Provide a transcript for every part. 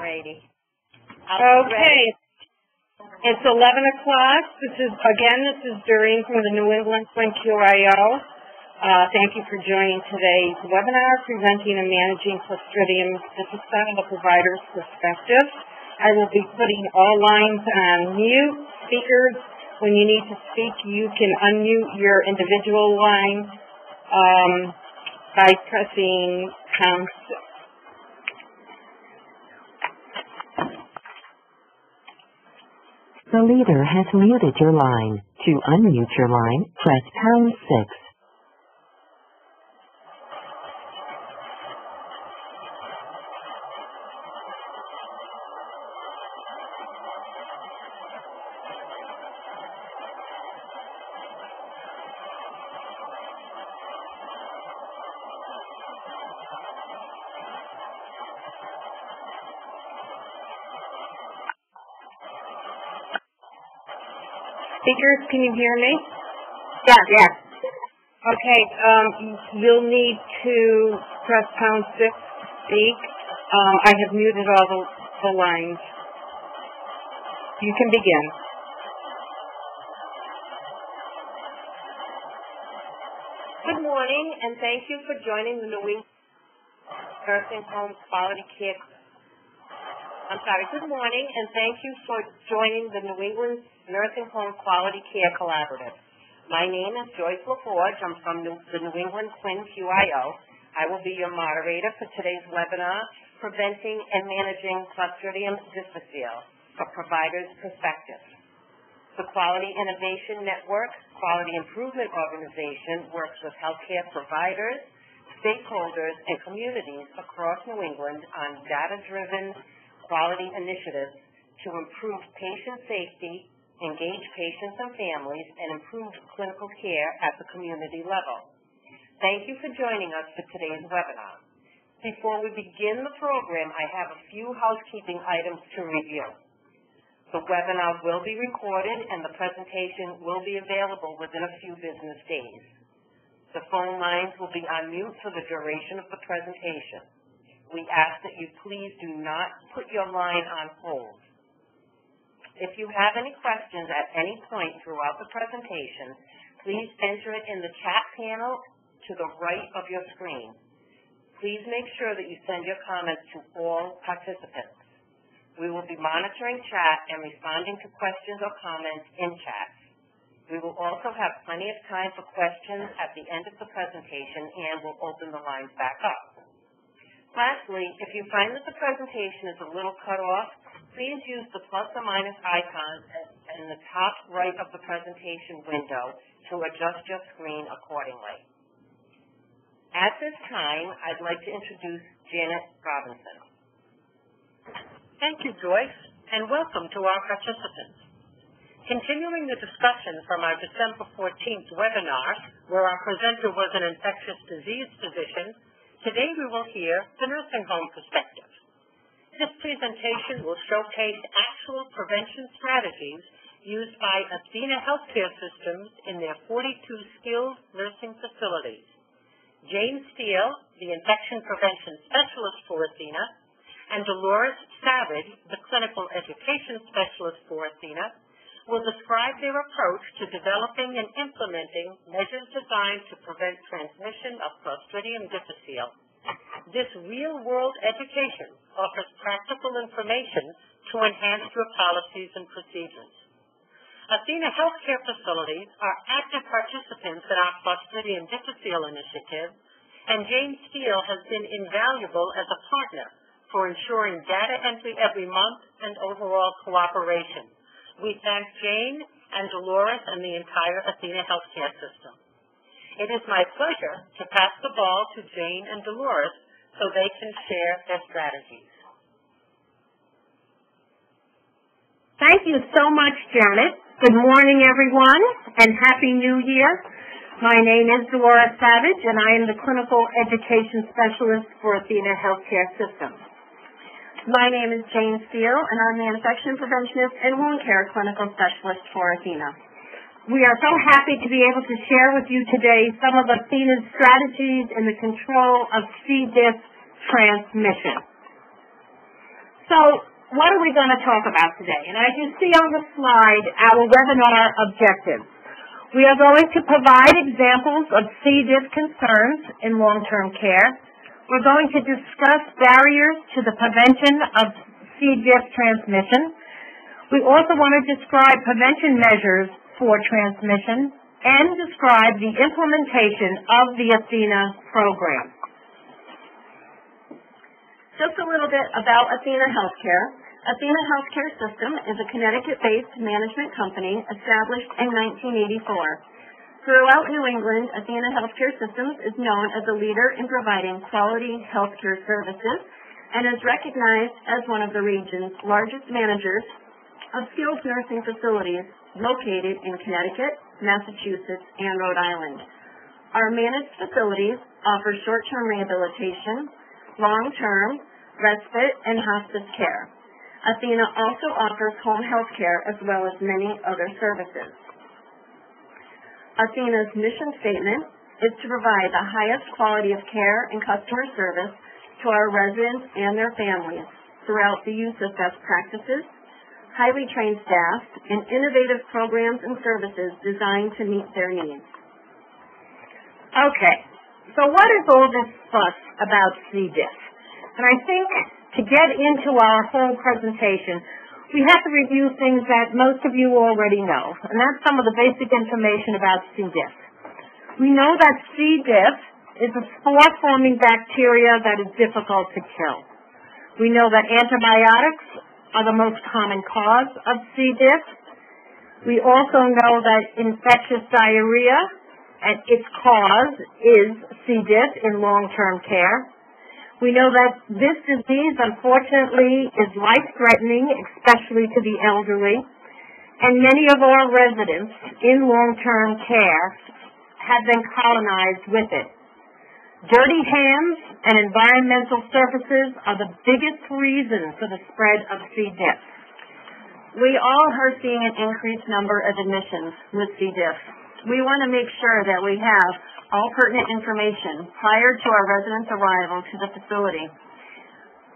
righty. Okay. It's 11 o'clock. This is Doreen from the New England QIN-QIO. Thank you for joining today's webinar, Preventing and Managing Clostridium Difficile, the Provider's Perspective. I will be putting all lines on mute. Speakers, when you need to speak, you can unmute your individual line by pressing pound 6. The leader has muted your line. To unmute your line, press pound 6. Speakers, can you hear me? Yes. Okay, you'll need to press pound 6 to speak. I have muted all the lines. You can begin. Good morning, and thank you for joining the New England Nursing Home Quality Care. Good morning, and thank you for joining the New England Nursing Home Quality Care Collaborative. My name is Joyce LaForge. I'm from the New England QIN-QIO. I will be your moderator for today's webinar, Preventing and Managing Clostridium Difficile, a Provider's Perspective. The Quality Innovation Network Quality Improvement Organization works with healthcare providers, stakeholders, and communities across New England on data-driven quality initiatives to improve patient safety, engage patients and families, and improve clinical care at the community level. Thank you for joining us for today's webinar. Before we begin the program, I have a few housekeeping items to review. The webinar will be recorded and the presentation will be available within a few business days. The phone lines will be on mute for the duration of the presentation. We ask that you please do not put your line on hold. If you have any questions at any point throughout the presentation, please enter it in the chat panel to the right of your screen. Please make sure that you send your comments to all participants. We will be monitoring chat and responding to questions or comments in chat. We will also have plenty of time for questions at the end of the presentation and will open the lines back up. Lastly, if you find that the presentation is a little cut off, please use the plus or minus icons in the top right of the presentation window to adjust your screen accordingly. At this time, I'd like to introduce Janet Robinson. Thank you, Joyce, and welcome to our participants. Continuing the discussion from our December 14th webinar, where our presenter was an infectious disease physician, today we will hear the nursing home perspective. This presentation will showcase actual prevention strategies used by Athena Health Care System in their 42 skilled nursing facilities. Jane Steele, the infection prevention specialist for Athena, and Dolores Savage, the clinical education specialist for Athena, will describe their approach to developing and implementing measures designed to prevent transmission of Clostridium difficile. This real-world education offers practical information to enhance your policies and procedures. Athena Health Care facilities are active participants in our Clostridium Difficile initiative, and Jane Steele has been invaluable as a partner for ensuring data entry every month and overall cooperation. We thank Jane and Dolores and the entire Athena Health Care System. It is my pleasure to pass the ball to Jane and Dolores so they can share their strategies. Thank you so much, Janet. Good morning, everyone, and Happy New Year. My name is Dolores Savage, and I am the Clinical Education Specialist for Athena Health Care System. My name is Jane Steele, and I'm the Infection Preventionist and Wound Care Clinical Specialist for Athena. We are so happy to be able to share with you today some of Athena's strategies in the control of C. diff transmission. So what are we going to talk about today? And as you see on the slide, our webinar objectives. We are going to provide examples of C. diff concerns in long-term care. We're going to discuss barriers to the prevention of C. diff transmission. We also want to describe prevention measures for transmission and describe the implementation of the Athena program. Just a little bit about Athena Health Care. Athena Health Care System is a Connecticut-based management company established in 1984. Throughout New England, Athena Health Care Systems is known as a leader in providing quality health care services and is recognized as one of the region's largest managers of skilled nursing facilities located in Connecticut, Massachusetts, and Rhode Island. Our managed facilities offer short-term rehabilitation, long-term, respite, and hospice care. Athena also offers home health care as well as many other services. Athena's mission statement is to provide the highest quality of care and customer service to our residents and their families throughout the use of best practices, highly trained staff, and innovative programs and services designed to meet their needs. Okay, so what is all this fuss about C. diff? And I think to get into our whole presentation, we have to review things that most of you already know, and that's some of the basic information about C. diff. We know that C. diff is a spore-forming bacteria that is difficult to kill. We know that antibiotics are the most common cause of C. diff. We also know that infectious diarrhea and its cause is C. diff in long-term care. We know that this disease, unfortunately, is life-threatening, especially to the elderly, and many of our residents in long-term care have been colonized with it. Dirty hands and environmental surfaces are the biggest reason for the spread of C. diff. We all are seeing an increased number of admissions with C. diff. We want to make sure that we have all pertinent information prior to our residents' arrival to the facility.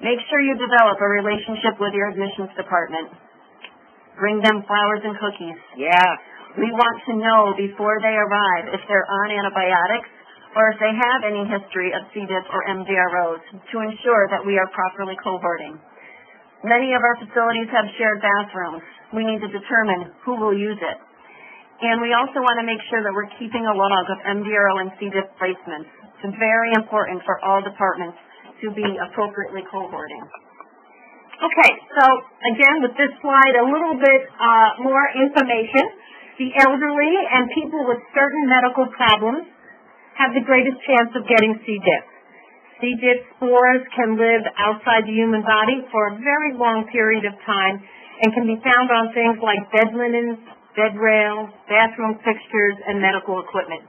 Make sure you develop a relationship with your admissions department. Bring them flowers and cookies. Yeah. We want to know before they arrive if they're on antibiotics or if they have any history of C. diff or MDROs to ensure that we are properly cohorting. Many of our facilities have shared bathrooms. We need to determine who will use it. And we also want to make sure that we're keeping a log of MDRO and C. diff placements. It's very important for all departments to be appropriately cohorting. Okay, so again, with this slide, a little bit more information. The elderly and people with certain medical problems have the greatest chance of getting C. diff. C. diff spores can live outside the human body for a very long period of time and can be found on things like bed linens, bed rails, bathroom fixtures, and medical equipment.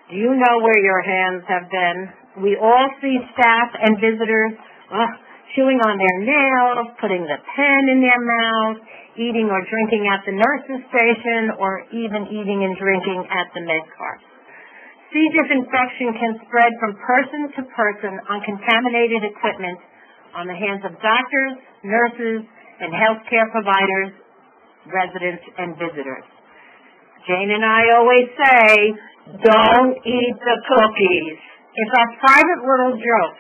Do you know where your hands have been? We all see staff and visitors chewing on their nails, putting the pen in their mouth, eating or drinking at the nurse's station, or even eating and drinking at the med cart. C. diff infection can spread from person to person on contaminated equipment on the hands of doctors, nurses, and healthcare providers, residents, and visitors. Jane and I always say, don't eat the cookies. It's our private little joke.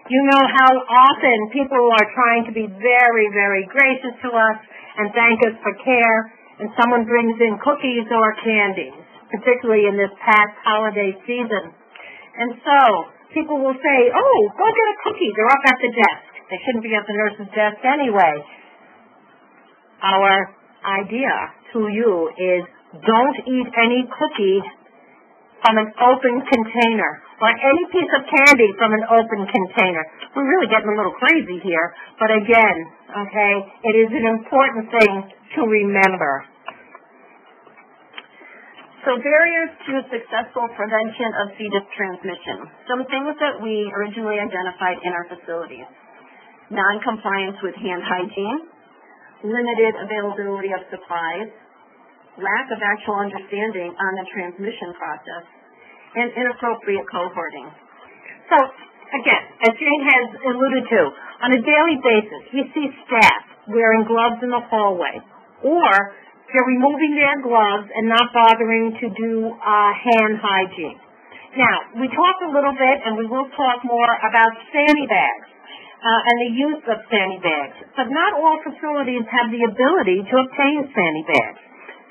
You know how often people are trying to be very, very gracious to us and thank us for care, and someone brings in cookies or candies, particularly in this past holiday season. And so people will say, oh, go get a cookie. They're up at the desk. They shouldn't be at the nurse's desk anyway. Our idea to you is don't eat any cookie from an open container or any piece of candy from an open container. We're really getting a little crazy here, but again, okay, it is an important thing to remember. So barriers to successful prevention of C. diff transmission. Some things that we originally identified in our facilities. Non-compliance with hand hygiene, limited availability of supplies, lack of actual understanding on the transmission process, and inappropriate cohorting. So again, as Jane has alluded to, on a daily basis, we see staff wearing gloves in the hallway, or they're removing their gloves and not bothering to do hand hygiene. Now, we talked a little bit, and we will talk more about sandy bags and the use of sandy bags, but not all facilities have the ability to obtain sandy bags.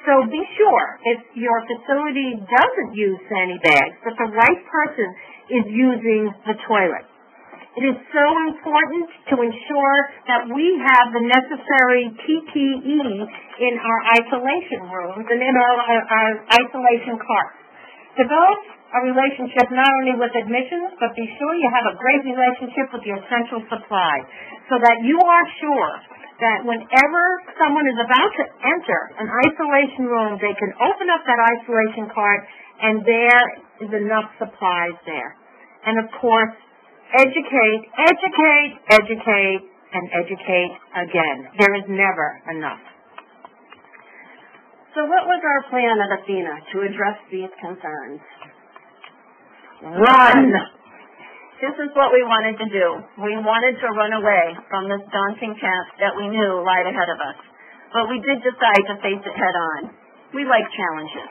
So be sure, if your facility doesn't use sandy bags, that the right person is using the toilet. It is so important to ensure that we have the necessary PPE in our isolation rooms and in our isolation carts. Develop a relationship not only with admissions, but be sure you have a great relationship with your central supply so that you are sure that whenever someone is about to enter an isolation room, they can open up that isolation cart and there is enough supplies there. And of course, educate, educate, educate, and educate again. There is never enough. So what was our plan at Athena to address these concerns? Run! This is what we wanted to do. We wanted to run away from this daunting task that we knew lied ahead of us. But we did decide to face it head on. We like challenges.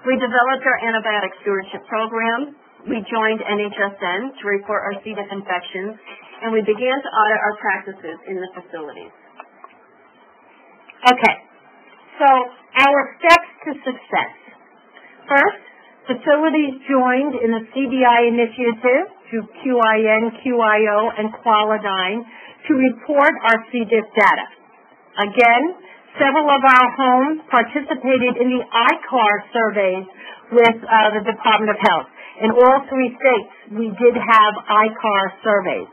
We developed our Antibiotic Stewardship program. We joined NHSN to report our C. diff infections, and we began to audit our practices in the facilities. Okay, so our steps to success. First, facilities joined in the CDI initiative through QIN-QIO and Qualidine to report our C. diff data. Again, several of our homes participated in the ICAR surveys with the Department of Health. In all 3 states, we did have ICAR surveys.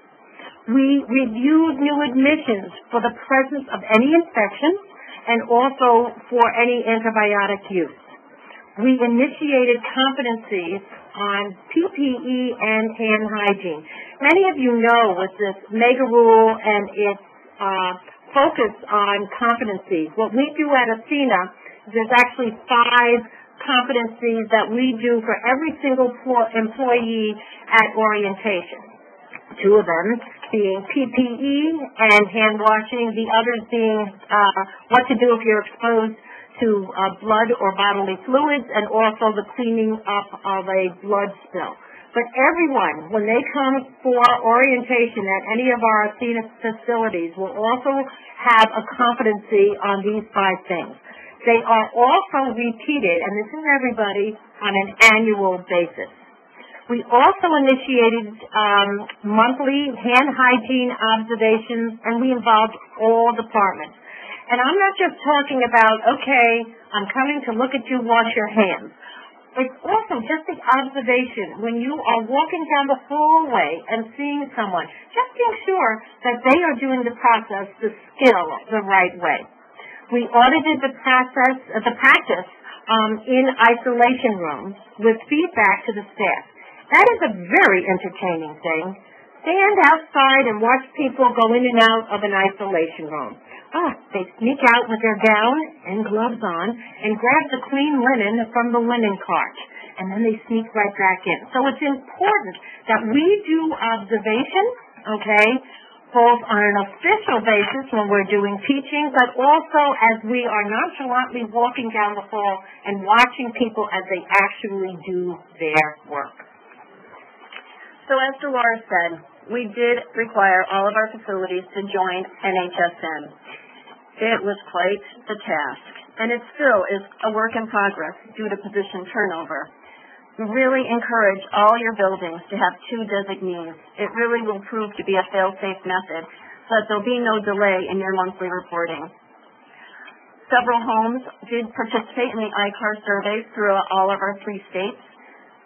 We reviewed new admissions for the presence of any infection and also for any antibiotic use. We initiated competencies on PPE and hand hygiene. Many of you know with this mega rule and its focus on competencies, what we do at Athena is there's actually 5 competencies that we do for every single employee at orientation. 2 of them being PPE and hand washing, the others being what to do if you're exposed to blood or bodily fluids, and also the cleaning up of a blood spill. But everyone, when they come for orientation at any of our Athena facilities, will also have a competency on these 5 things. They are also repeated, and this is everybody, on an annual basis. We also initiated monthly hand hygiene observations, and we involved all departments. And I'm not just talking about, okay, I'm coming to look at you wash your hands. It's also just the observation when you are walking down the hallway and seeing someone, just being sure that they are doing the process, the skill, the right way. We audited the practice in isolation rooms with feedback to the staff. That is a very entertaining thing. Stand outside and watch people go in and out of an isolation room. They sneak out with their gown and gloves on and grab the clean linen from the linen cart, and then they sneak right back in. So it's important that we do observation, okay, both on an official basis when we're doing teaching, but also as we are nonchalantly walking down the hall and watching people as they actually do their work. So as Dolores said, we did require all of our facilities to join NHSN. It was quite the task, and it still is a work in progress due to position turnover. We really encourage all your buildings to have 2 designees. It really will prove to be a fail-safe method so that there'll be no delay in your monthly reporting. Several homes did participate in the ICAR surveys throughout all of our 3 states.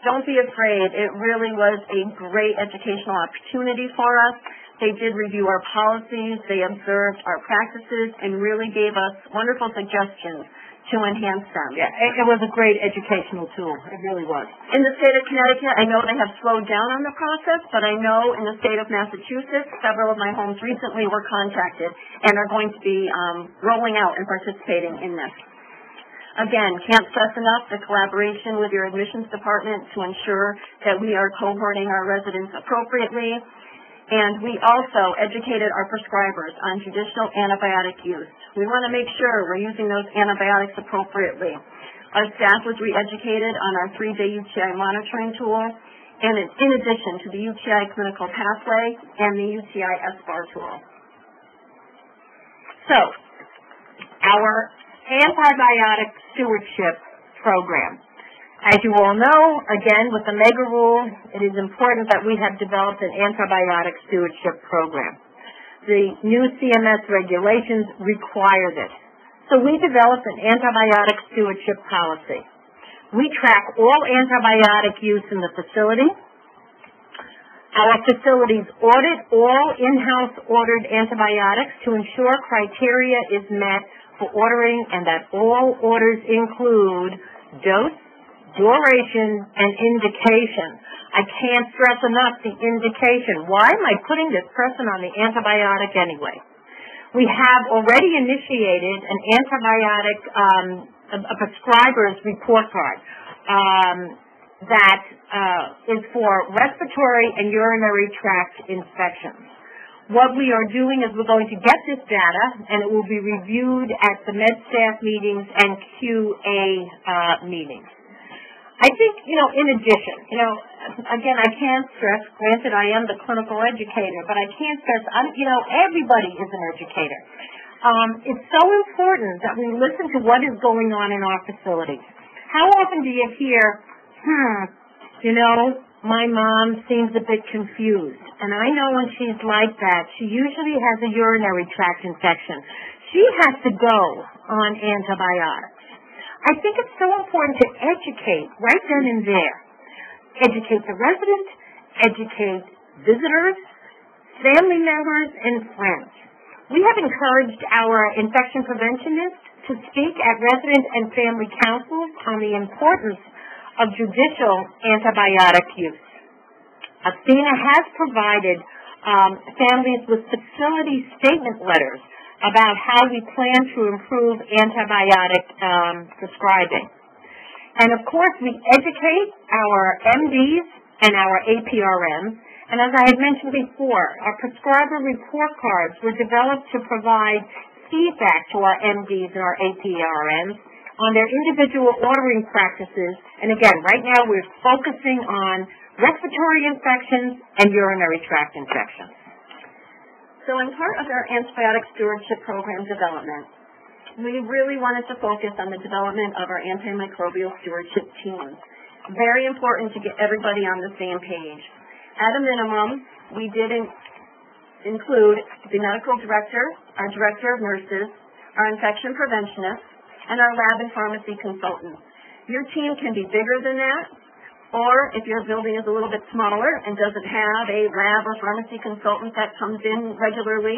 Don't be afraid. It really was a great educational opportunity for us. They did review our policies, they observed our practices, and really gave us wonderful suggestions to enhance them. Yeah, it was a great educational tool. It really was. In the state of Connecticut, I know they have slowed down on the process, but I know in the state of Massachusetts, several of my homes recently were contacted and are going to be rolling out and participating in this. Again, can't stress enough the collaboration with your admissions department to ensure that we are cohorting our residents appropriately. And we also educated our prescribers on judicial antibiotic use. We want to make sure we're using those antibiotics appropriately. Our staff was re-educated on our 3-day UTI monitoring tool, and in addition to the UTI clinical pathway and the UTI SBAR tool. So, our Antibiotic Stewardship Program. As you all know, again, with the mega rule, it is important that we have developed an antibiotic stewardship program. The new CMS regulations require this. So we developed an antibiotic stewardship policy. We track all antibiotic use in the facility. Our facilities audit all in-house ordered antibiotics to ensure criteria is met for ordering and that all orders include dose, duration, and indication. I can't stress enough the indication. Why am I putting this person on the antibiotic anyway? We have already initiated an antibiotic, a prescriber's report card that is for respiratory and urinary tract infections. What we are doing is we're going to get this data, and it will be reviewed at the med staff meetings and QA meetings. I think, in addition, again, I can't stress, granted I am the clinical educator, but I can't stress, everybody is an educator. It's so important that we listen to what is going on in our facilities. How often do you hear, my mom seems a bit confused. And I know when she's like that, she usually has a urinary tract infection. She has to go on antibiotics. I think it's so important to educate right then and there. Educate the resident, educate visitors, family members, and friends. We have encouraged our infection preventionists to speak at resident and family councils on the importance of judicial antibiotic use. Athena has provided families with facility statement letters about how we plan to improve antibiotic prescribing. And of course, we educate our MDs and our APRMs. And as I had mentioned before, our prescriber report cards were developed to provide feedback to our MDs and our APRMs on their individual ordering practices. And again, right now we're focusing on respiratory infections and urinary tract infections. So in part of our antibiotic stewardship program development, we really wanted to focus on the development of our antimicrobial stewardship teams. Very important to get everybody on the same page. At a minimum, we did include the medical director, our director of nurses, our infection preventionists, and our lab and pharmacy consultants. Your team can be bigger than that, or if your building is a little bit smaller and doesn't have a lab or pharmacy consultant that comes in regularly,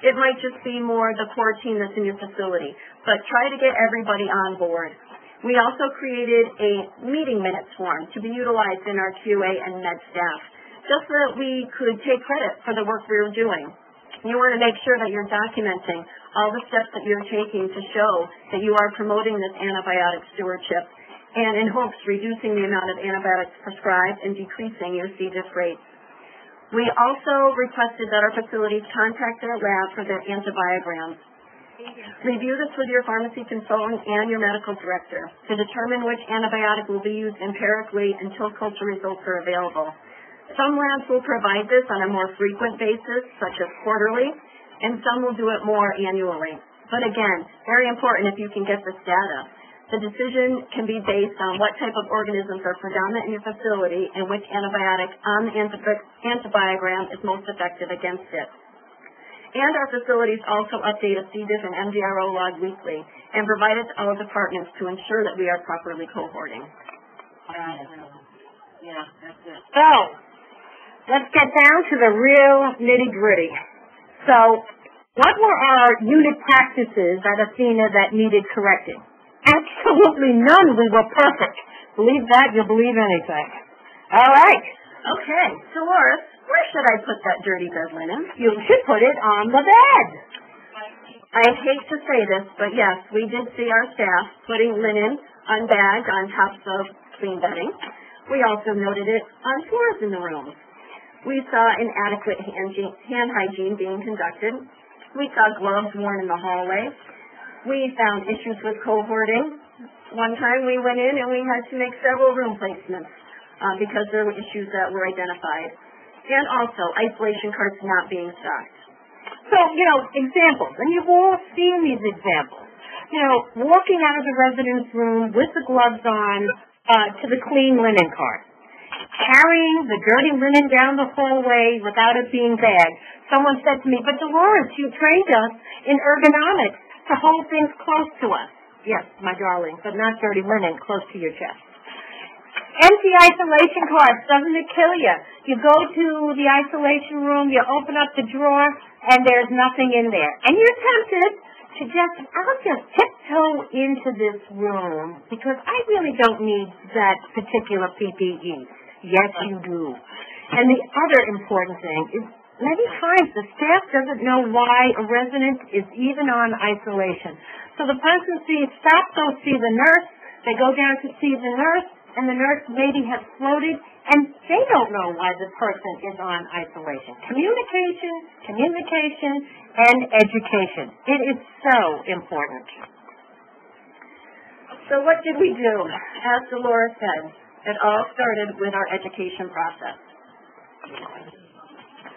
it might just be more the core team that's in your facility. But try to get everybody on board. We also created a meeting minutes form to be utilized in our QA and med staff, just so that we could take credit for the work we were doing. You want to make sure that you're documenting all the steps that you're taking to show that you are promoting this antibiotic stewardship, and in hopes reducing the amount of antibiotics prescribed and decreasing your seizure rates. We also requested that our facilities contact their lab for their antibiograms. Review this with your pharmacy consultant and your medical director to determine which antibiotic will be used empirically until culture results are available. Some labs will provide this on a more frequent basis, such as quarterly, and some will do it more annually. But again, very important if you can get this data. The decision can be based on what type of organisms are predominant in your facility and which antibiotic on the antibiogram is most effective against it. And our facilities also update a C. diff and MDRO log weekly and provide it to all departments to ensure that we are properly cohorting. Yeah, that's it. So, let's get down to the real nitty-gritty. So, what were our unit practices at Athena that needed correcting? Absolutely none. We were perfect. Believe that, you'll believe anything. All right. Okay. Dolores, where should I put that dirty bed linen? You should put it on the bed. I hate to say this, but yes, we did see our staff putting linen unbagged on tops of clean bedding. We also noted it on floors in the rooms. We saw inadequate hand hygiene being conducted. We saw gloves worn in the hallway. We found issues with cohorting. One time we went in and we had to make several room placements because there were issues that were identified. And also isolation carts not being stocked. So, examples, and you've all seen these examples. Walking out of the residence room with the gloves on to the clean linen cart. Carrying the dirty linen down the hallway without it being bagged. Someone said to me, but Dolores, you trained us in ergonomics to hold things close to us. Yes, my darling, but not dirty linen close to your chest. Empty isolation carts, doesn't it kill you? You go to the isolation room, you open up the drawer, and there's nothing in there. And you're tempted to I'll just tiptoe into this room because I really don't need that particular PPE. Yes, you do. And the other important thing is many times the staff doesn't know why a resident is even on isolation. So the person stops, go see the nurse, they go down to see the nurse, and the nurse maybe has floated, and they don't know why the person is on isolation. Communication, and education. It is so important. So what did we do? As Dolores said, it all started with our education process.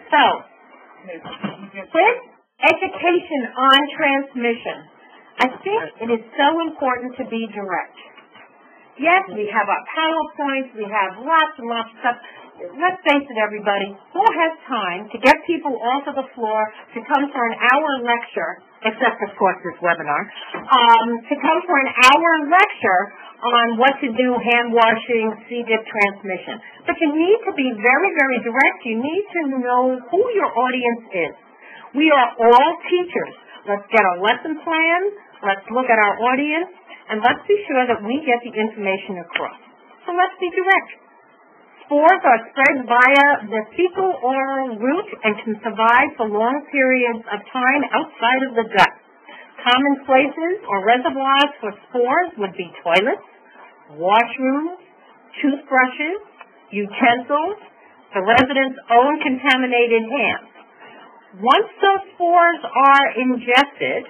So, with education on transmission, I think it is so important to be direct. Yes, we have our PowerPoints, we have lots and lots of stuff. Let's face it, everybody, who has time to get people off of the floor to come for an hour lecture, except, of course, this webinar, to come for an hour lecture on what to do, hand washing, C. diff transmission. But you need to be very, very direct. You need to know who your audience is. We are all teachers. Let's get a lesson plan. Let's look at our audience. And let's be sure that we get the information across. So let's be direct. Spores are spread via the fecal-oral route and can survive for long periods of time outside of the gut. Common places or reservoirs for spores would be toilets, washrooms, toothbrushes, utensils, the resident's own contaminated hands. Once those spores are ingested,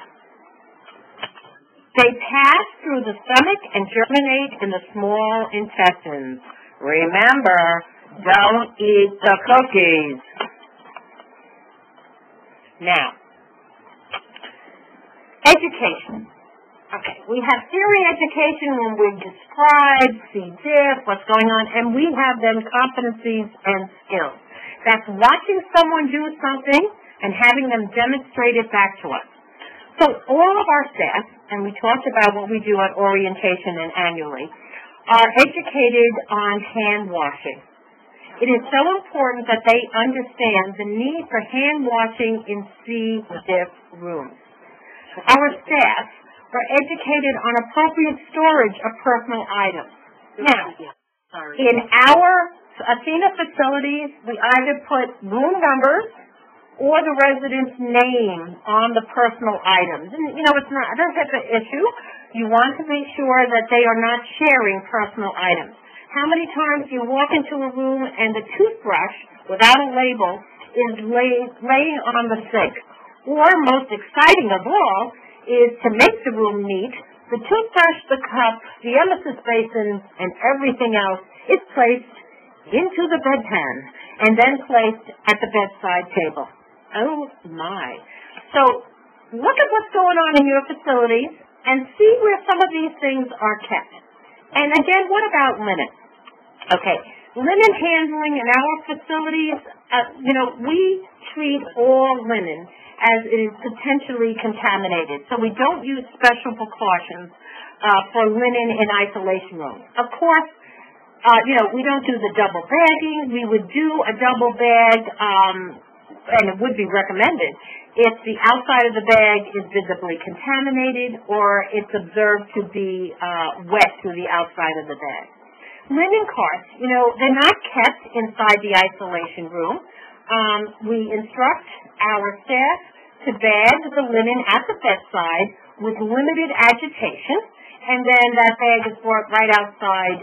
they pass through the stomach and germinate in the small intestines. Remember, don't eat the cookies. Now, education. Okay, we have theory education when we describe C. diff, what's going on, and we have then competencies and skills. That's watching someone do something and having them demonstrate it back to us. So all of our staff, and we talked about what we do at orientation and annually, are educated on hand washing. It is so important that they understand the need for hand washing in C. diff rooms. Our staff are educated on appropriate storage of personal items. Now, in our Athena facilities, we either put room numbers or the resident's name on the personal items. And, it's not a HIPAA issue. You want to make sure that they are not sharing personal items. How many times you walk into a room and the toothbrush, without a label, is laying on the sink? Or, most exciting of all, is to make the room neat, the toothbrush, the cup, the emesis basin, and everything else is placed into the bedpan and then placed at the bedside table. Oh, my. So look at what's going on in your facilities and see where some of these things are kept. And again, what about linen? Okay, linen handling in our facilities, we treat all linen as it is potentially contaminated. So we don't use special precautions for linen in isolation rooms. Of course, we don't do the double bagging. We would do a double bag, and it would be recommended if the outside of the bag is visibly contaminated or it's observed to be wet through the outside of the bag. Linen carts, they're not kept inside the isolation room. We instruct our staff to bag the linen at the bedside with limited agitation, and then that bag is brought right outside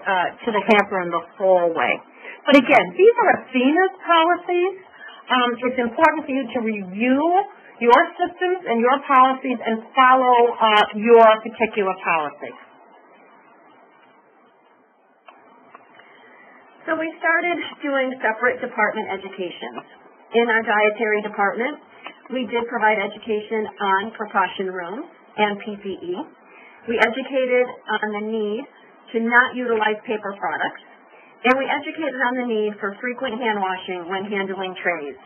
to the hamper in the hallway. But again, these are Athena's policies. It's important for you to review your systems and your policies and follow your particular policy. So we started doing separate department educations. In our dietary department, we did provide education on precaution rooms and PPE. We educated on the need to not utilize paper products, and we educated on the need for frequent hand washing when handling trays.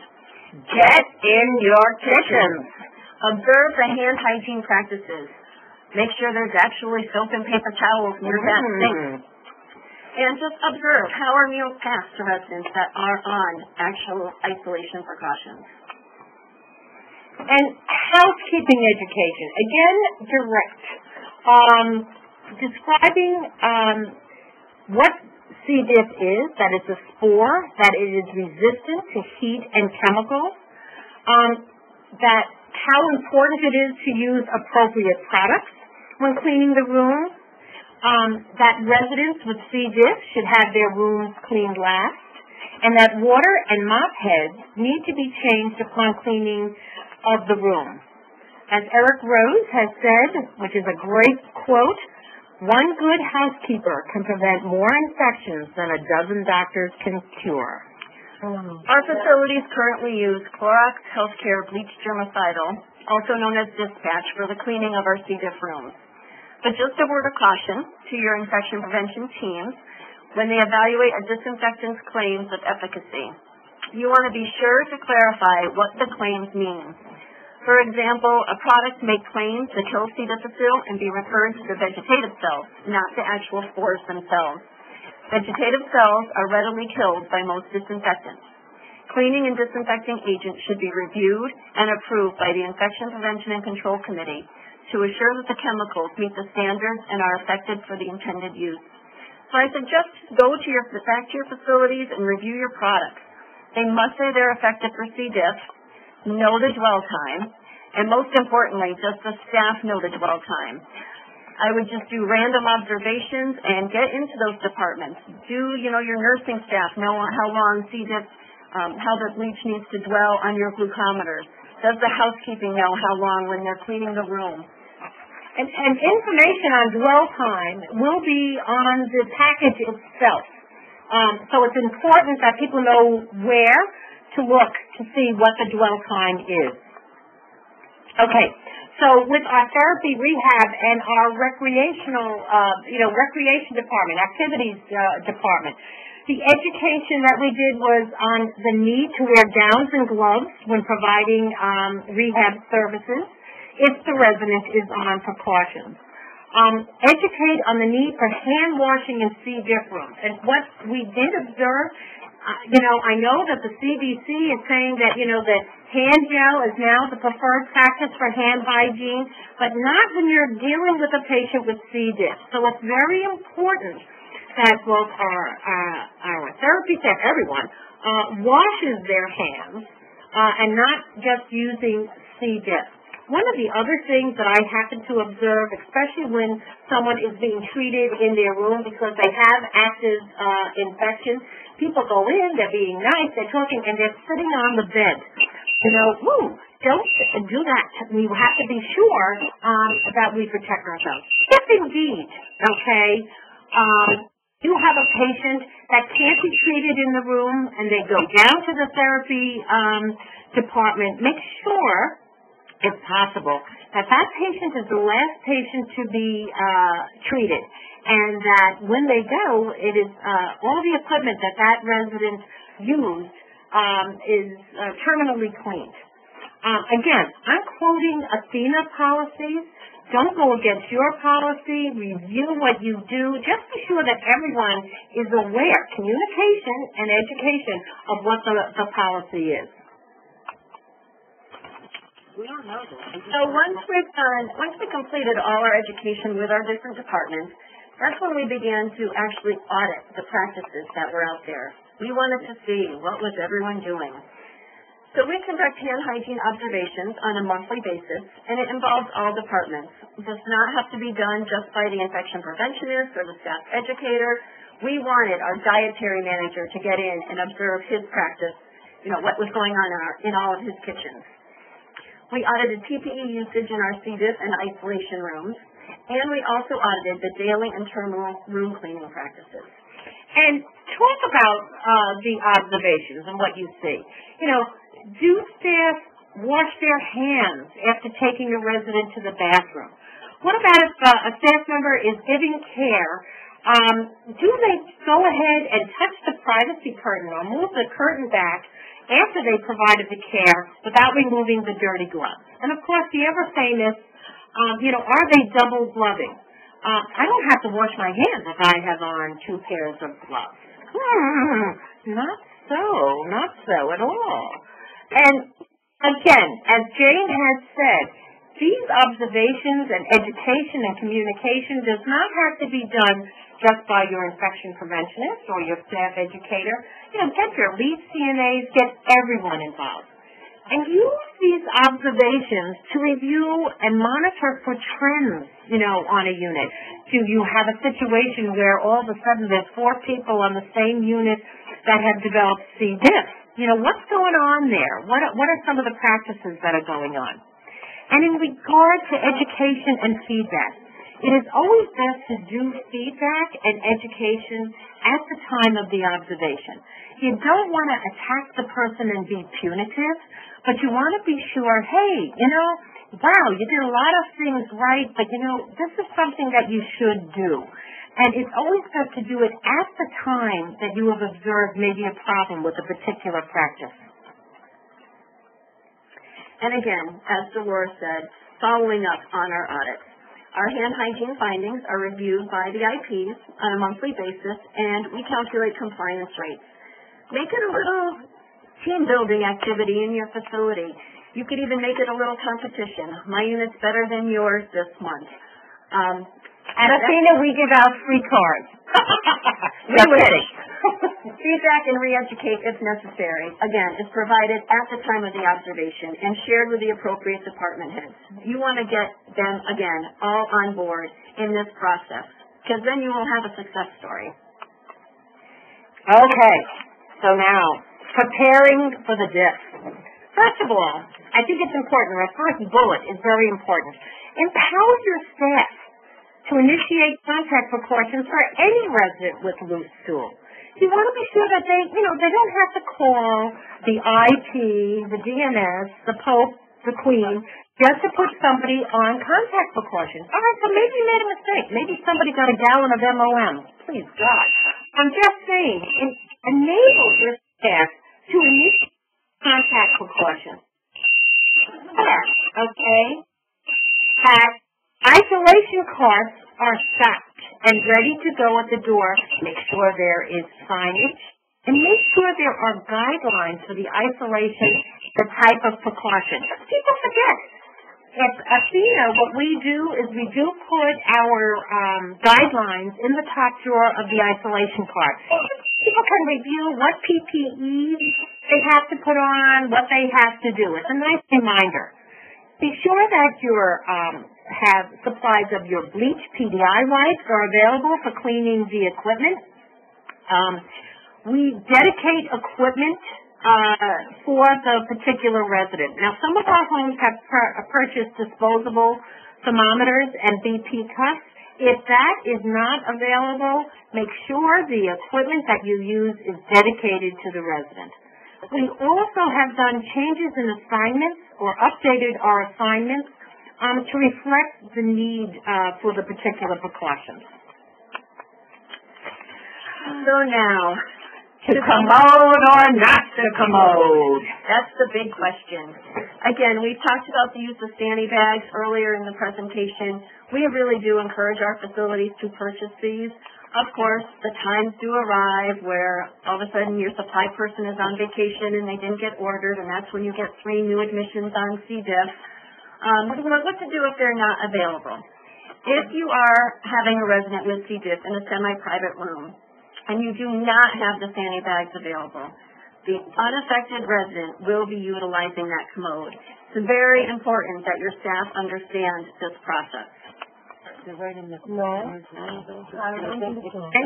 Get in your kitchens. Observe the hand hygiene practices. Make sure there's actually soap and paper towels near that sink. And just observe how are meals passed to residents that are on actual isolation precautions. And housekeeping education, again, direct. Describing what C. diff is, that it's a spore, that it is resistant to heat and chemicals, that how important it is to use appropriate products when cleaning the room, that residents with C. diff should have their rooms cleaned last, and that water and mop heads need to be changed upon cleaning of the room. As Eric Rose has said, which is a great quote, one good housekeeper can prevent more infections than a dozen doctors can cure. Our facilities currently use Clorox Healthcare Bleach Germicidal, also known as Dispatch, for the cleaning of our C. diff rooms. But just a word of caution to your infection prevention teams when they evaluate a disinfectant's claims of efficacy. You want to be sure to clarify what the claims mean. For example, a product may claim to kill C. difficile and be referred to the vegetative cells, not the actual spores themselves. Vegetative cells are readily killed by most disinfectants. Cleaning and disinfecting agents should be reviewed and approved by the Infection Prevention and Control Committee to assure that the chemicals meet the standards and are effective for the intended use. So I suggest go to back to your facilities and review your products. They must say they're effective for C. diff, know the dwell time, and most importantly, does the staff know the dwell time? I would just do random observations and get into those departments. Do, your nursing staff know how long C. diff, how the bleach needs to dwell on your glucometers? Does the housekeeping know how long when they're cleaning the room? And information on dwell time will be on the package itself. So it's important that people know where to look to see what the dwell time is. Okay, so with our therapy, rehab, and our recreational, recreation department, activities department, the education that we did was on the need to wear gowns and gloves when providing rehab services if the resident is on precautions. Educate on the need for hand washing in C. diff rooms. And what we did observe, I know that the CDC is saying that, that hand gel is now the preferred practice for hand hygiene, but not when you're dealing with a patient with C. diff. So it's very important that both our therapy staff, everyone, washes their hands and not just using C. diff. One of the other things that I happen to observe, especially when someone is being treated in their room because they have active infections, people go in, they're being nice, they're talking, and they're sitting on the bed. Don't do that. We have to be sure that we protect ourselves. If indeed, you have a patient that can't be treated in the room and they go down to the therapy department, make sure, if possible, that patient is the last patient to be treated, and that when they go, it is all the equipment that resident used is terminally cleaned. Again, I'm quoting Athena policies. Don't go against your policy. Review what you do. Just be sure that everyone is aware, communication and education, of what the policy is. We don't know this. So once we completed all our education with our different departments, that's when we began to actually audit the practices that were out there. We wanted to see what was everyone doing. So we conduct hand hygiene observations on a monthly basis, and it involves all departments. It does not have to be done just by the infection preventionist or the staff educator. We wanted our dietary manager to get in and observe his practice, what was going on in all of his kitchens. We audited PPE usage in our C. diff and isolation rooms, and we also audited the daily and terminal room cleaning practices. And talk about the observations and what you see. Do staff wash their hands after taking a resident to the bathroom? What about if a staff member is giving care? Do they go ahead and touch the privacy curtain or move the curtain back after they provided the care without removing the dirty gloves? And, of course, the ever-famous, are they double gloving? I don't have to wash my hands if I have on 2 pairs of gloves. Not so at all. And, again, as Jane has said, these observations and education and communication does not have to be done just by your infection preventionist or your staff educator. Get your lead CNAs, get everyone involved. And use these observations to review and monitor for trends, on a unit. Do you have a situation where all of a sudden there's 4 people on the same unit that have developed C. diff? What's going on there? What are some of the practices that are going on? And in regard to education and feedback, it is always best to do feedback and education at the time of the observation. You don't want to attack the person and be punitive, but you want to be sure, hey, wow, you did a lot of things right, but, this is something that you should do. And it's always best to do it at the time that you have observed maybe a problem with a particular practice. And again, as Dolores said, following up on our audits. Our hand hygiene findings are reviewed by the IPs on a monthly basis, and we calculate compliance rates. Make it a little team-building activity in your facility. You could even make it a little competition. My unit's better than yours this month. At Athena, we give out free cards. We're kidding. Feedback and re-educate if necessary. Again, is provided at the time of the observation and shared with the appropriate department heads. You want to get them, again, all on board in this process, because then you will have a success story. Okay, so now, preparing for the diff. First of all, I think it's important, our first bullet is very important. Empower your staff to initiate contact precautions for any resident with loose stool. You want to be sure that they don't have to call the IT, the DNS, the Pope, the Queen, just to put somebody on contact precautions. All right, so maybe you made a mistake. Maybe somebody got a gallon of MOM. Please, God. I'm just saying, enable your staff to initiate contact precautions. Okay? Isolation carts are stocked and ready to go at the door. Make sure there is signage and make sure there are guidelines for the isolation, the type of precaution. People forget. At Athena, what we do is we do put our guidelines in the top drawer of the isolation cart. People can review what PPE they have to put on, what they have to do. It's a nice reminder. Be sure that you have supplies of your bleach. PDI wipes are available for cleaning the equipment. We dedicate equipment for the particular resident. Now, some of our homes have purchased disposable thermometers and BP cuffs. If that is not available, make sure the equipment that you use is dedicated to the resident. We also have done changes in assignments or updated our assignments to reflect the need for the particular precautions. So now, to commode or not to commode? That's the big question. Again, we've talked about the use of Stanny bags earlier in the presentation. We really do encourage our facilities to purchase these. Of course, the times do arrive where all of a sudden your supply person is on vacation and they didn't get ordered, and that's when you get 3 new admissions on C. diff. What to do if they're not available? If you are having a resident with C. diff in a semi-private room and you do not have the Stanny bags available, the unaffected resident will be utilizing that commode. It's very important that your staff understand this process. And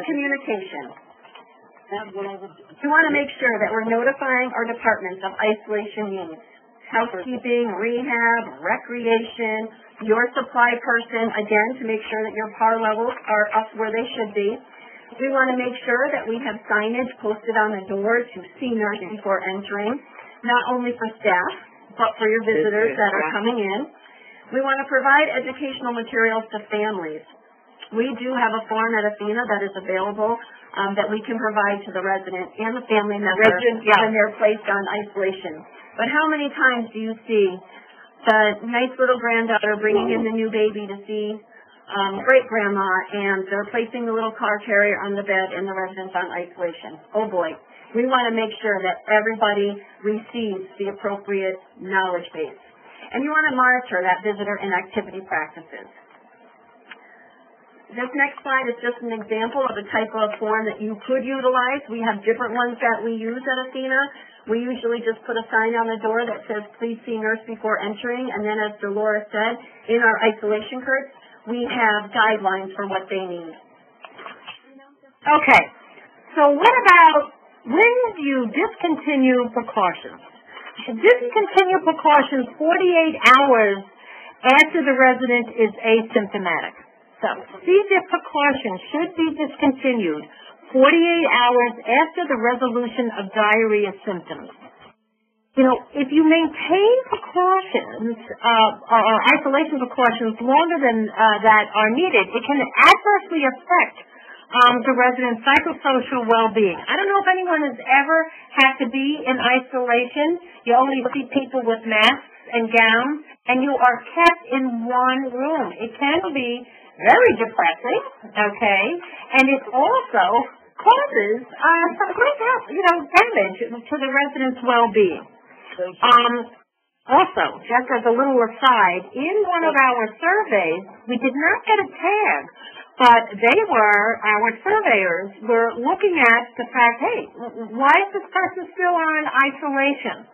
communication. We want to make sure that we're notifying our departments of isolation needs. Housekeeping, rehab, recreation, your supply person, again, to make sure that your PAR levels are up where they should be. We want to make sure that we have signage posted on the door to see nurse before entering, not only for staff, but for your visitors that are coming in. We want to provide educational materials to families. We do have a form at Athena that is available that we can provide to the resident and the family member when they're placed on isolation. But how many times do you see the nice little granddaughter bringing in the new baby to see great-grandma, and they're placing the little car carrier on the bed and the resident's on isolation? Oh, boy. We want to make sure that everybody receives the appropriate knowledge base. And you want to monitor that visitor and activity practices. This next slide is just an example of a type of form that you could utilize. We have different ones that we use at Athena. We usually just put a sign on the door that says, please see nurse before entering. And then, as Dolores said, in our isolation cards, we have guidelines for what they need. Okay. So what about when you discontinue precautions? Discontinue precautions 48 hours after the resident is asymptomatic. So, C-diff precautions should be discontinued 48 hours after the resolution of diarrhea symptoms. You know, if you maintain precautions or isolation precautions longer than that are needed, it can adversely affect the resident's psychosocial well-being. I don't know if anyone has ever had to be in isolation. You only see people with masks and gowns, and you are kept in one room. It can be very depressing, okay, and it also causes some great, damage to the resident's well-being. Also, just as a little aside, in one of our surveys, we did not get a tag, but our surveyors were looking at the fact, hey, why is this person still on isolation?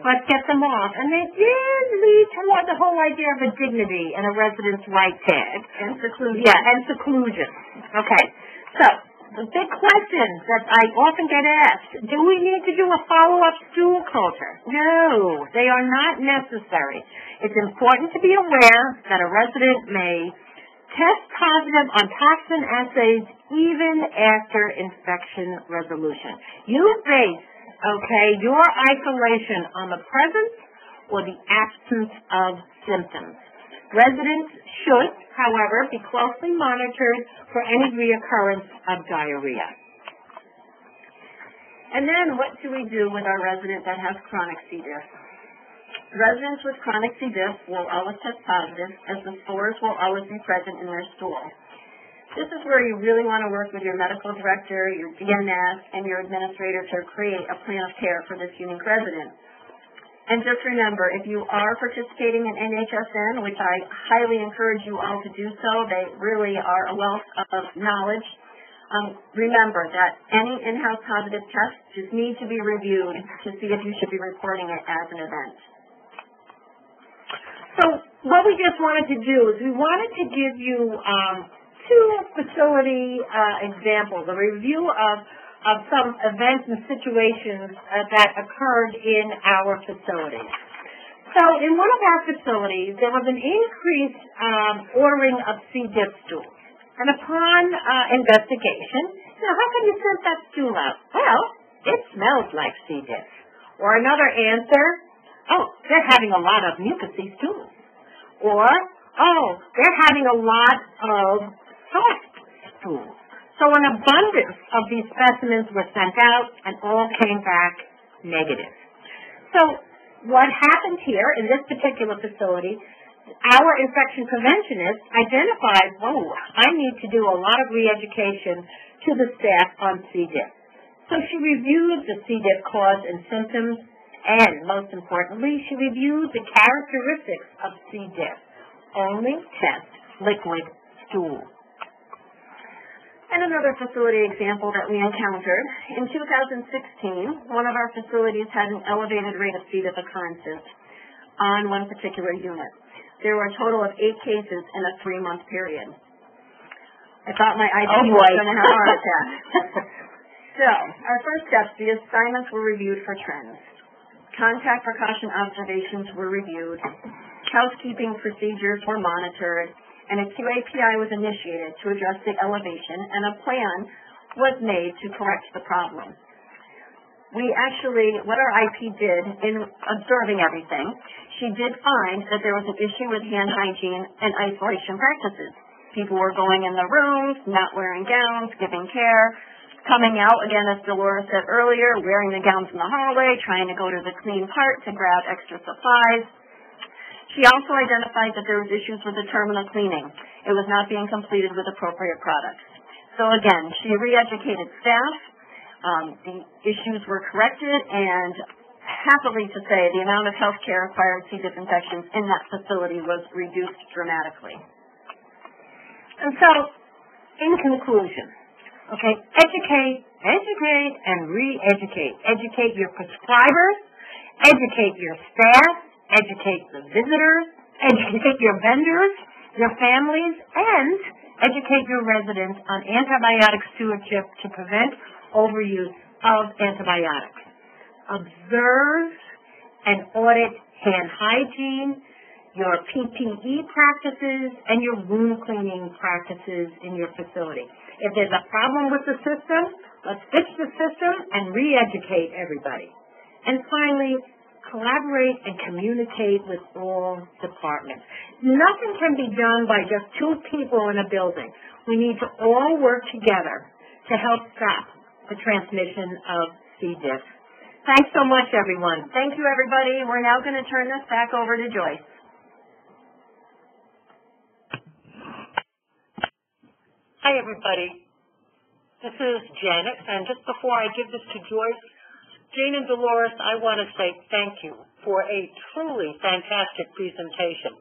Let's get them off. And they did lead toward the whole idea of a dignity and a resident's right tag. And seclusion. Yeah, and seclusion. Okay. So, the big questions that I often get asked, do we need to do a follow-up stool culture? No, they are not necessary. It's important to be aware that a resident may test positive on toxin assays even after infection resolution. You base your isolation on the presence or the absence of symptoms. Residents should, however, be closely monitored for any reoccurrence of diarrhea. And then what do we do with our resident that has chronic C. diff? Residents with chronic C. diff will always test positive, as the spores will always be present in their stool. This is where you really want to work with your medical director, your DNS, and your administrator to create a plan of care for this unique resident. And just remember, if you are participating in NHSN, which I highly encourage you all to do so, they really are a wealth of knowledge, remember that any in-house positive tests just need to be reviewed to see if you should be reporting it as an event. So what we just wanted to do is we wanted to give you two facility examples, a review of some events and situations that occurred in our facilities. So in one of our facilities, there was an increased ordering of C. diff stools. And upon investigation, how can you send that stool out? Well, it smells like C. diff. Or another answer, they're having a lot of mucousy stools. Or, they're having a lot of soft stools. So an abundance of these specimens were sent out, and all came back negative. So what happened here in this particular facility, our infection preventionist identified, I need to do a lot of re-education to the staff on C. diff. So she reviewed the C. diff cause and symptoms, and most importantly, she reviewed the characteristics of C. diff. Only test liquid stool. And another facility example that we encountered, in 2016, one of our facilities had an elevated rate of C. diff occurrences on one particular unit. There were a total of 8 cases in a 3-month period. I thought my IT was going to have a heart attack. So, our first steps, the assignments were reviewed for trends. Contact precaution observations were reviewed. Housekeeping procedures were monitored. And a QAPI was initiated to address the elevation, and a plan was made to correct the problem. We actually, what our IP did in observing everything, she did find that there was an issue with hand hygiene and isolation practices. People were going in the rooms, not wearing gowns, giving care, coming out, again, as Dolores said earlier, wearing the gowns in the hallway, trying to go to the clean part to grab extra supplies. She also identified that there was issues with the terminal cleaning. It was not being completed with appropriate products. So again, she re-educated staff. The issues were corrected, and happily to say, the amount of healthcare-acquired C. diff infections in that facility was reduced dramatically. And so, in conclusion, okay, educate, and re-educate. Educate your prescribers, educate your staff, educate the visitors, educate your vendors, your families, and educate your residents on antibiotic stewardship to prevent overuse of antibiotics. Observe and audit hand hygiene, your PPE practices, and your wound cleaning practices in your facility. If there's a problem with the system, let's fix the system and re-educate everybody. And finally, collaborate and communicate with all departments. Nothing can be done by just 2 people in a building. We need to all work together to help stop the transmission of C. diff. Thanks so much, everyone. Thank you, everybody. We're now going to turn this back over to Joyce. Hi, everybody. This is Janet, and just before I give this to Joyce, Jane and Dolores, I want to say thank you for a truly fantastic presentation.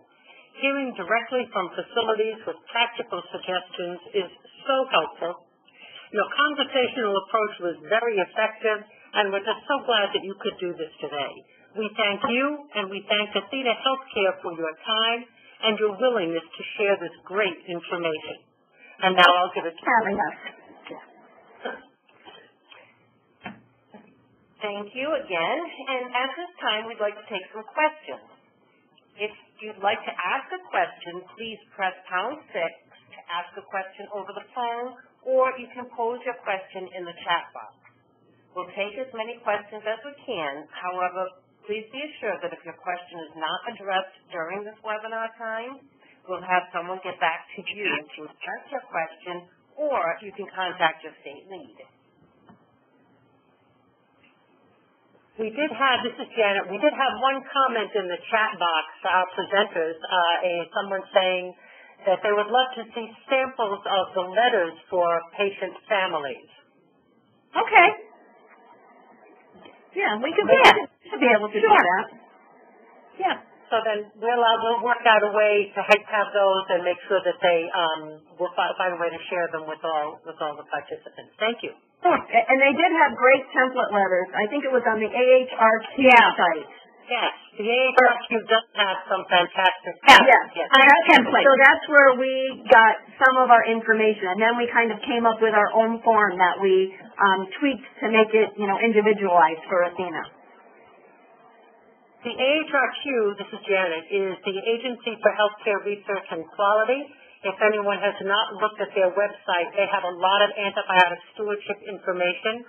Hearing directly from facilities with practical suggestions is so helpful. Your conversational approach was very effective, and we're just so glad that you could do this today. We thank you, and we thank Athena Health Care for your time and your willingness to share this great information. And now I'll give it to you. Thank you again. And at this time, we'd like to take some questions. If you'd like to ask a question, please press #6 to ask a question over the phone, or you can pose your question in the chat box. We'll take as many questions as we can. However, please be assured that if your question is not addressed during this webinar time, we'll have someone get back to you to address your question, or you can contact your state lead. This is Janet, we did have one comment in the chat box for our presenters, someone saying that they would love to see samples of the letters for patient families. Okay. Yeah, we should be able to do that. Yeah. So then we'll work out a way to have those and make sure that we'll find a way to share them with all the participants. Thank you. And they did have great template letters. I think it was on the AHRQ site. Yes, the AHRQ does have some fantastic templates. So that's where we got some of our information, and then we kind of came up with our own form that we tweaked to make it, individualized for Athena. The AHRQ, this is Janet, is the Agency for Healthcare Research and Quality. If anyone has not looked at their website, they have a lot of antibiotic stewardship information,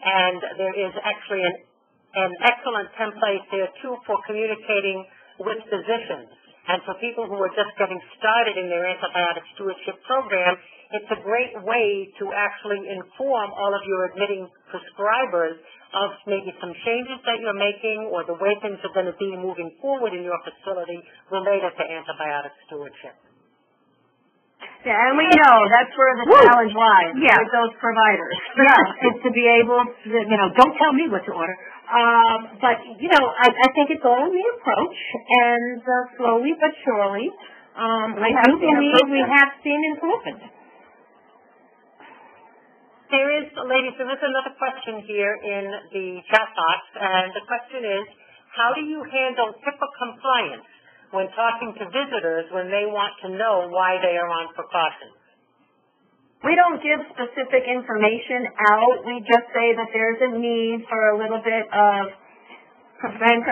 and there is actually an excellent template there, too, for communicating with physicians. And for people who are just getting started in their antibiotic stewardship program, it's a great way to actually inform all of your admitting prescribers of maybe some changes that you're making or the way things are going to be moving forward in your facility related to antibiotic stewardship. Yeah, and we know that's where the challenge lies with those providers. Yeah, it's to be able to, don't tell me what to order. But, I think it's all in the approach, and slowly but surely, I do believe we have seen improvement. Ladies, there is another question here in the chat box, and the question is, how do you handle HIPAA compliance when talking to visitors when they want to know why they are on precautions? We don't give specific information out. We just say that there's a need for a little bit of prevention.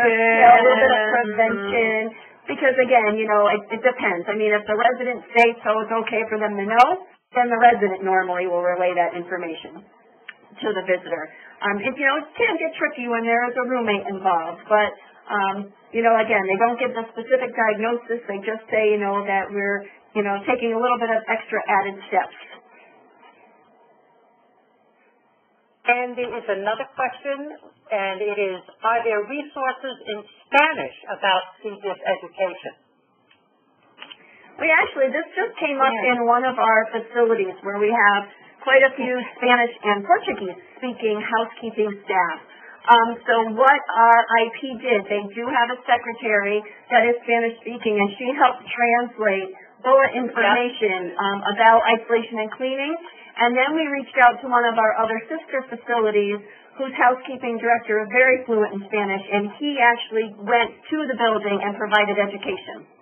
Because again, it depends. I mean, if the resident states so it's okay for them to know, then the resident normally will relay that information to the visitor. It can get tricky when there is a roommate involved, but again, they don't give the specific diagnosis. They just say, that we're, taking a little bit of extra added steps. And there is another question, and it is, are there resources in Spanish about C. diff education? This just came up in one of our facilities where we have quite a few Spanish and Portuguese speaking housekeeping staff. So what our IP did, they do have a secretary that is Spanish speaking, and she helped translate bullet information about isolation and cleaning. And then we reached out to one of our other sister facilities whose housekeeping director is very fluent in Spanish, and he actually went to the building and provided education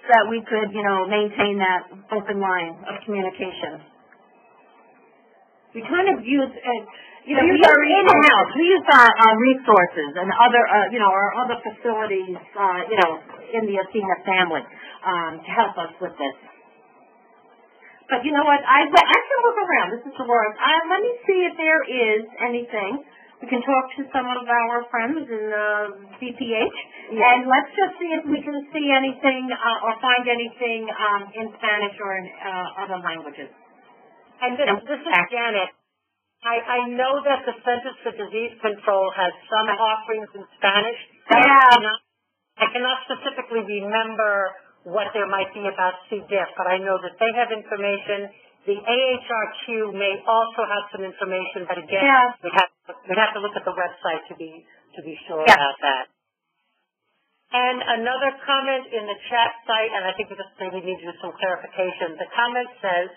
so that we could, maintain that open line of communication. We kind of use, we use our in-house. We use our resources and other, our other facilities, in the Athena family to help us with this. But you know what? I can look around. This is Dolores. Let me see if there is anything. We can talk to some of our friends in CPH, and let's just see if we can see anything or find anything in Spanish or in other languages. And this is Janet. I know that the Centers for Disease Control has some offerings in Spanish. I cannot specifically remember what there might be about C. diff, but I know that they have information. The AHRQ may also have some information, but again, we'd have to look at the website to be sure about that. And another comment in the chat site, and I think we just maybe need to do some clarification. The comment says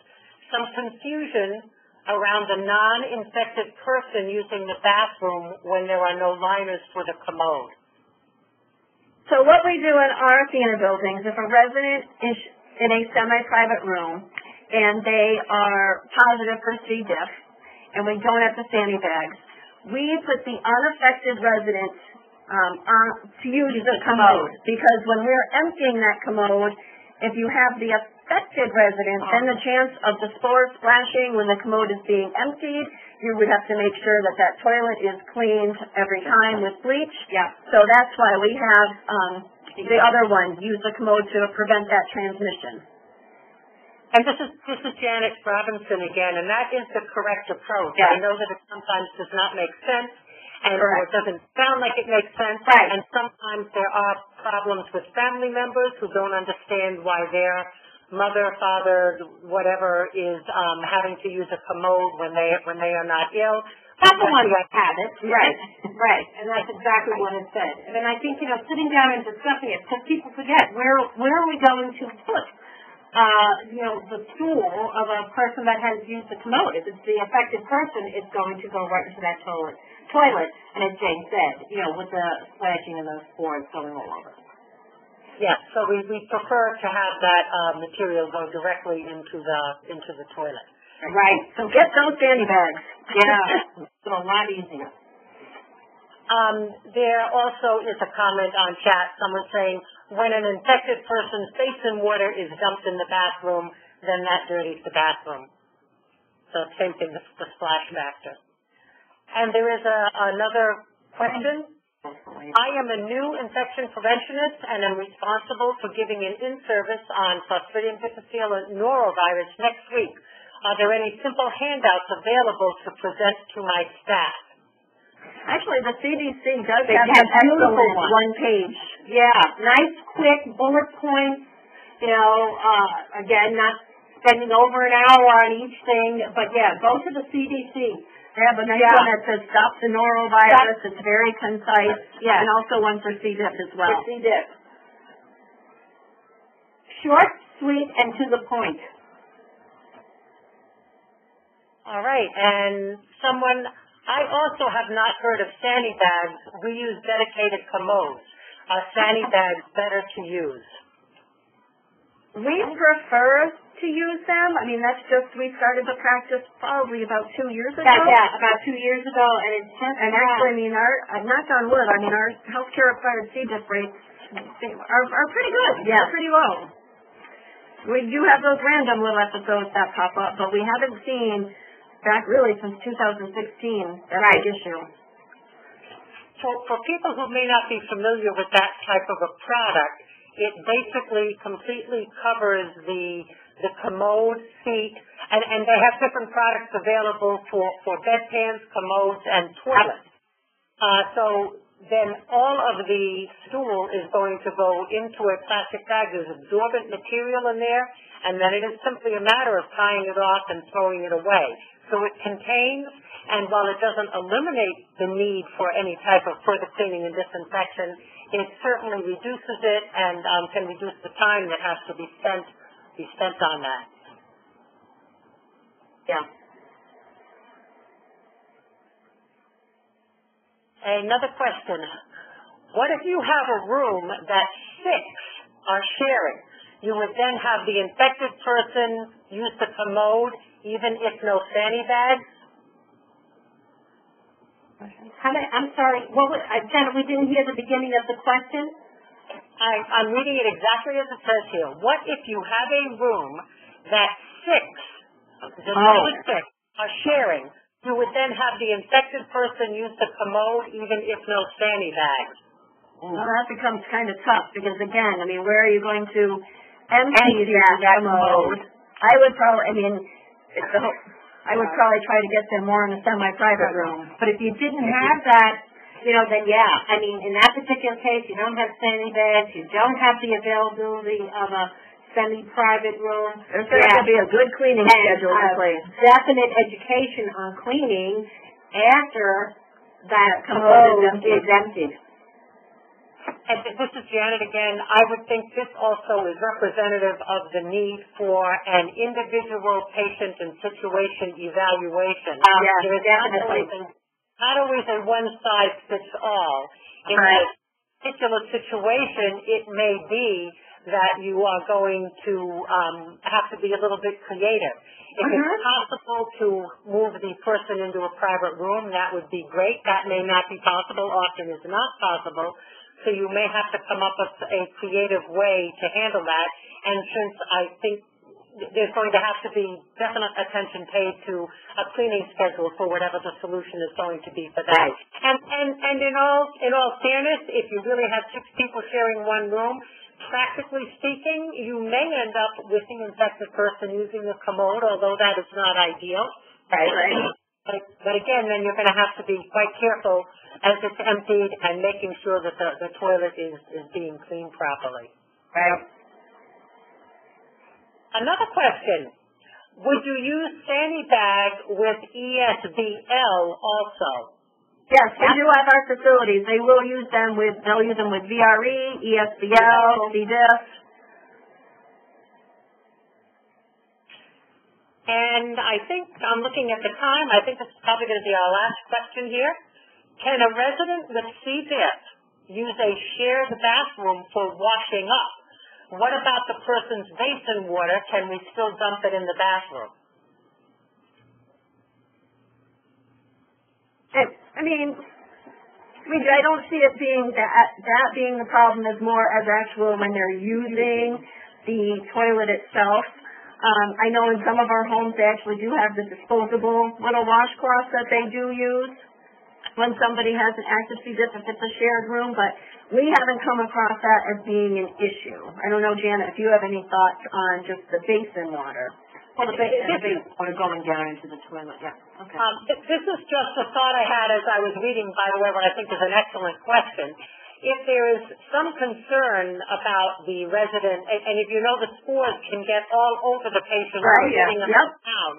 some confusion around the non-infected person using the bathroom when there are no liners for the commode. So what we do in our Athena buildings, if a resident is in a semi-private room and they are positive for C. diff and we don't have the sandy bags, we put the unaffected resident to use the commode, because when we're emptying that commode, if you have the affected resident, then the chance of the spores splashing when the commode is being emptied, you would have to make sure that that toilet is cleaned every time with bleach. So that's why we have the other one use the commode to prevent that transmission. And this is Janet Robinson again, and that is the correct approach. I know that it sometimes does not make sense, and or it doesn't sound like it makes sense, and sometimes there are problems with family members who don't understand why their mother, father, whatever is having to use a commode when they are not ill. That's the one that had it. Right. And that's exactly what it said. And then I think, sitting down and discussing it, because people forget, where are we going to put, the stool of a person that has used the commode? If it's the affected person, it's going to go right into that toilet. And as Jane said, with the splashing and those spores going all over. Yes, so we prefer to have that material go directly into the toilet. Right. So get those sandy bags. It's a lot easier. There also is a comment on chat. Someone saying, when an infected person's face and water is dumped in the bathroom, then that dirties the bathroom. So same thing, the splash factor. And there is another question. I am a new infection preventionist and am responsible for giving an in-service on Clostridium Difficile and norovirus next week. Are there any simple handouts available to present to my staff? Actually, the CDC does have an excellent one page. Nice, quick bullet points. Again, not spending over an hour on each thing, but go to the CDC. They have a nice one that says stop the norovirus. It's very concise. And also one for C. diff as well. For C. diff. Short, sweet, and to the point. All right, and I also have not heard of sandy bags. We use dedicated commodes. Are sandy bags better to use? We prefer to use them. I mean, that's just, we started the practice probably about 2 years ago. Yeah, about 2 years ago, and it's just, And actually, I mean, knock on wood, I mean, our healthcare acquired C. diff rates are pretty good. Yeah. They're pretty low. We do have those random little episodes that pop up, but we haven't seen back really since 2016 that big issue. For people who may not be familiar with that type of a product, it basically completely covers the commode seat, and they have different products available for bedpans, commodes, and toilets. So then all of the stool is going to go into a plastic bag. There's absorbent material in there, and then it is simply a matter of tying it off and throwing it away. So it contains, and while it doesn't eliminate the need for any type of further cleaning and disinfection, it certainly reduces it and can reduce the time that has to be spent on that. yeah. Another question. What if you have a room that 6 are sharing? You would then have the infected person use the commode even if no fanny bags? I'm sorry, Janet, we didn't hear the beginning of the question. I'm reading it exactly as it says here. What if you have a room that 6 are sharing? You would then have the infected person use the commode even if no fanny bags. Well, that becomes kind of tough because, again, I mean, where are you going to empty that commode? I would probably try to get them more in a semi-private room. But if you didn't have that, then yeah. I mean, in that particular case, you don't have sandy bags, you don't have the availability of a semi-private room. There's going to be a good cleaning schedule in place. Definite education on cleaning after that commode is emptied. And this is Janet again. I would think this also is representative of the need for an individual patient and situation evaluation. Yes, there is definitely. not always a one-size-fits-all. In that particular situation, it may be that you are going to have to be a little bit creative. If it's possible to move the person into a private room, that would be great. That may not be possible. Often is not possible. So you may have to come up with a creative way to handle that. And since I think there's going to have to be definite attention paid to a cleaning schedule for whatever the solution is going to be for that. And in all fairness, if you really have 6 people sharing one room, practically speaking, you may end up with the infected person using the commode, although that is not ideal. Right. But again, then you're going to have to be quite careful as it's emptied and making sure that the toilet is being cleaned properly. Right. Another question. Would you use fanny bag with ESBL also? Yes, we do have our facilities. They'll use them with VRE, ESBL, C. diff. And I think I'm looking at the time. I think this is probably going to be our last question here. Can a resident with C. diff use a shared bathroom for washing up? What about the person's basin water? Can we still dump it in the bathroom? I don't see it being that being the problem as more as actual when they're using the toilet itself. I know in some of our homes they actually do have the disposable little washcloths that they do use when somebody has an active C. diff if it's a shared room, but we haven't come across that as being an issue. I don't know, Janet, if you have any thoughts on just the basin water. Well, the basin water going down into the toilet, yeah. Okay. This is just a thought I had as I was reading, by the way, what I think is an excellent question. If there is some concern about the resident, and if you know the spores can get all over the patient sitting down,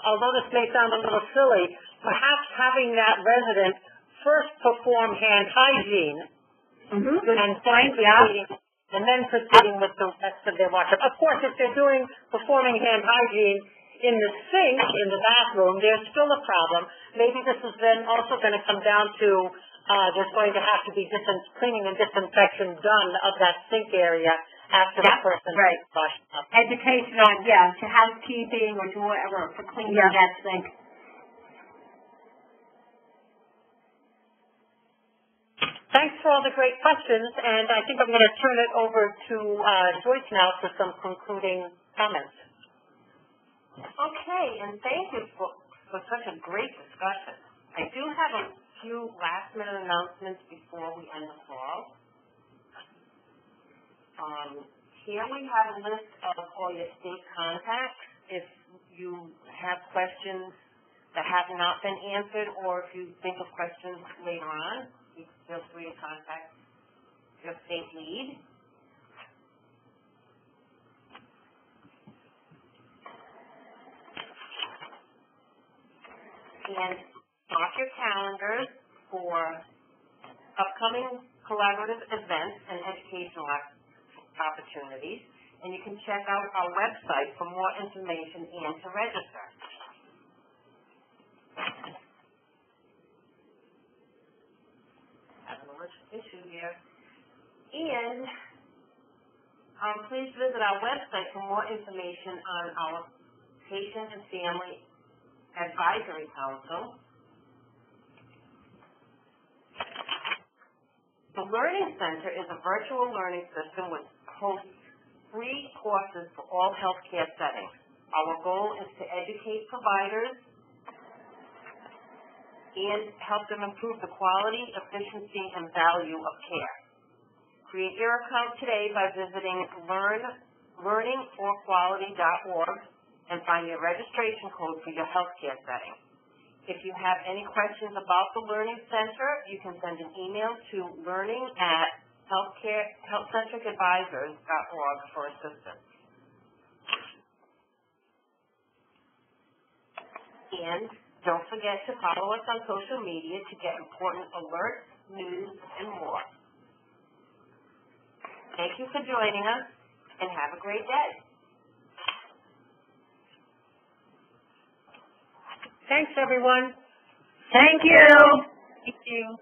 although this may sound a little silly, perhaps having that resident first perform hand hygiene and then proceeding with the rest of their washing. Of course, if they're performing hand hygiene in the sink in the bathroom, there's still a problem. Maybe this is then also going to come down to there's going to have to be cleaning and disinfection done of that sink area after the person right. washed up. Education on, to housekeeping or to whatever for cleaning that sink. Thanks for all the great questions, and I think I'm going to turn it over to Joyce now for some concluding comments. Okay, and thank you for such a great discussion. I do have a few last-minute announcements before we end the call. Here we have a list of all your state contacts. If you have questions that have not been answered, or if you think of questions later on, feel free to contact your state lead. And mark your calendars for upcoming collaborative events and educational opportunities. And you can check out our website for more information and to register. Issue here. And please visit our website for more information on our Patient and Family Advisory Council. The Learning Center is a virtual learning system which hosts free courses for all healthcare settings. Our goal is to educate providers and help them improve the quality, efficiency, and value of care. Create your account today by visiting learningforquality.org and find your registration code for your healthcare setting. If you have any questions about the Learning Center, you can send an email to learning@healthcentricadvisors.org for assistance. And don't forget to follow us on social media to get important alerts, news, and more. Thank you for joining us, and have a great day. Thanks, everyone. Thank you. Thank you.